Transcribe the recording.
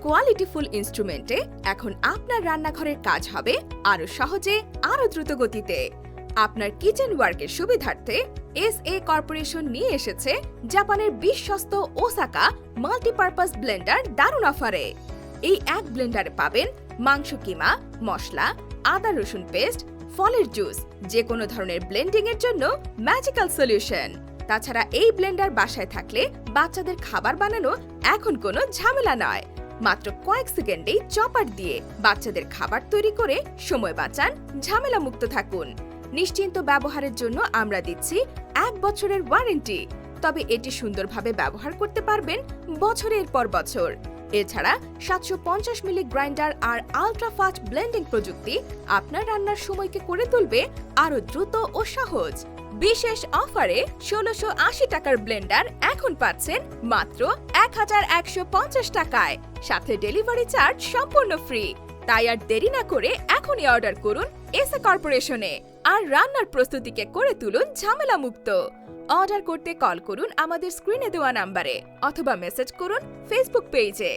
কোয়ালিটিফুল ইনস্ট্রুমেন্টে এখন আপনার রান্নাঘরের কাজ হবে আরো সহজে, আরো দ্রুত গতিতে। আপনার কিচেন ওয়ার্কের সুবিধার্থে SA কর্পোরেশন নিয়ে এসেছে জাপানের বিশ্বস্ত ওসাকা মাল্টিপারপাস ব্লেন্ডার দারুণ অফারে। এই এক ব্লেন্ডারে পাবেন মাংস কিমা, মশলা, আদা রসুন পেস্ট, ফলের জুস, যে কোনো ধরনের ব্লেন্ডিং এর জন্য ম্যাজিক্যাল সলিউশন। তাছাড়া এই ব্লেন্ডার বাসায় থাকলে বাচ্চাদের খাবার বানানো এখন কোনো ঝামেলা নয়। মাত্র কয়েক সেকেন্ডেই চপার দিয়ে বাচ্চাদের খাবার তৈরি করে সময় বাঁচান, ঝামেলা মুক্ত থাকুন। নিশ্চিন্ত ব্যবহারের জন্য আমরা দিচ্ছি 1 বছরের ওয়ারেন্টি। তবে এটি সুন্দরভাবে ব্যবহার করতে পারবেন বছরের পর বছর। এছাড়া 750 মিলি গ্রাইন্ডার আর আলট্রা ফাস্ট ব্লেন্ডিং প্রযুক্তি আপনার রান্নার সময়কে করে তুলবে আরো দ্রুত ও সহজ। বিশেষ অফারে 1680 টাকার ব্লেন্ডার এখন পাচ্ছেন মাত্র 1150 টাকায়, সাথে ডেলিভারি চার্জ সম্পূর্ণ ফ্রি। তাই আর দেরি না করে এখনই অর্ডার করুন SA কর্পোরেশনে আর রান্নার প্রস্তুতিকে করে তুলুন ঝামেলা মুক্ত। অর্ডার করতে কল করুন আমাদের স্ক্রিনে দেওয়া নম্বরে অথবা মেসেজ করুন ফেসবুক পেজে।